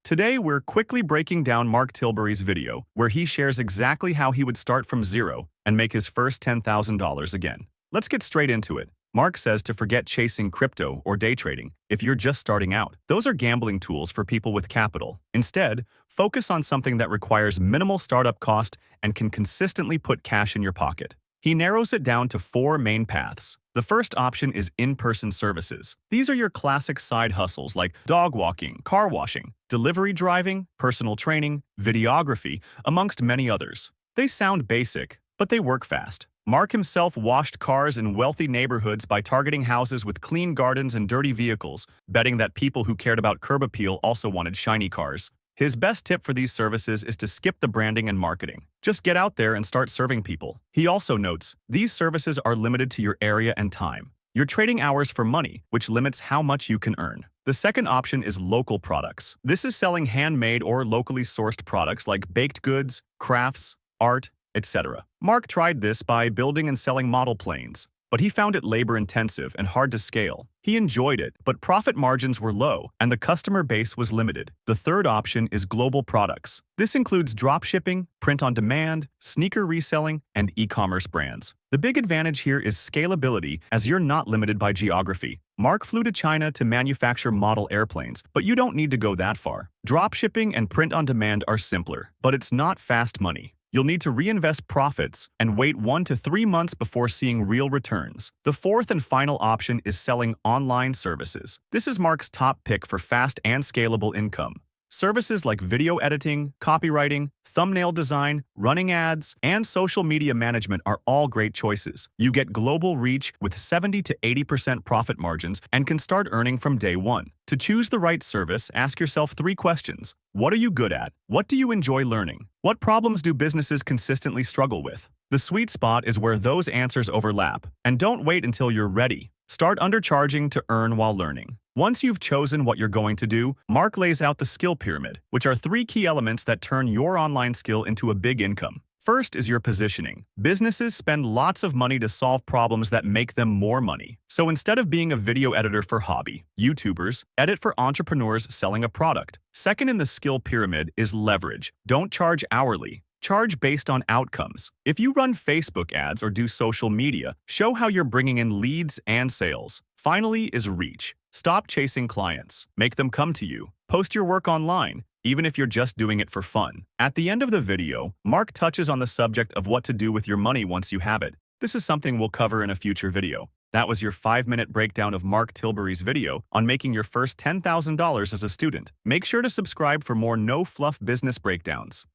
Today, we're quickly breaking down Mark Tilbury's video, where he shares exactly how he would start from zero and make his first $10,000 again. Let's get straight into it. Mark says to forget chasing crypto or day trading if you're just starting out. Those are gambling tools for people with capital. Instead, focus on something that requires minimal startup cost and can consistently put cash in your pocket. He narrows it down to four main paths. The first option is in-person services. These are your classic side hustles like dog walking, car washing, delivery driving, personal training, videography, amongst many others. They sound basic, but they work fast. Mark himself washed cars in wealthy neighborhoods by targeting houses with clean gardens and dirty vehicles, betting that people who cared about curb appeal also wanted shiny cars. His best tip for these services is to skip the branding and marketing. Just get out there and start serving people. He also notes, these services are limited to your area and time. You're trading hours for money, which limits how much you can earn. The second option is local products. This is selling handmade or locally sourced products like baked goods, crafts, art, etc. Mark tried this by building and selling model planes, but he found it labor-intensive and hard to scale. He enjoyed it, but profit margins were low and the customer base was limited. The third option is global products. This includes dropshipping, print-on-demand, sneaker reselling, and e-commerce brands. The big advantage here is scalability, as you're not limited by geography. Mark flew to China to manufacture model airplanes, but you don't need to go that far. Dropshipping and print-on-demand are simpler, but it's not fast money. You'll need to reinvest profits and wait 1 to 3 months before seeing real returns. The fourth and final option is selling online services. This is Mark's top pick for fast and scalable income. Services like video editing, copywriting, thumbnail design, running ads, and social media management are all great choices. You get global reach with 70 to 80% profit margins and can start earning from day one. To choose the right service, ask yourself 3 questions. What are you good at? What do you enjoy learning? What problems do businesses consistently struggle with? The sweet spot is where those answers overlap. And don't wait until you're ready. Start undercharging to earn while learning. Once you've chosen what you're going to do, Mark lays out the skill pyramid, which are 3 key elements that turn your online skill into a big income. First is your positioning. Businesses spend lots of money to solve problems that make them more money. So instead of being a video editor for hobby, YouTubers edit for entrepreneurs selling a product. Second in the skill pyramid is leverage. Don't charge hourly. Charge based on outcomes. If you run Facebook ads or do social media, show how you're bringing in leads and sales. Finally is reach. Stop chasing clients. Make them come to you. Post your work online, even if you're just doing it for fun. At the end of the video, Mark touches on the subject of what to do with your money once you have it. This is something we'll cover in a future video. That was your 5-minute breakdown of Mark Tilbury's video on making your first $10,000 as a student. Make sure to subscribe for more no-fluff business breakdowns.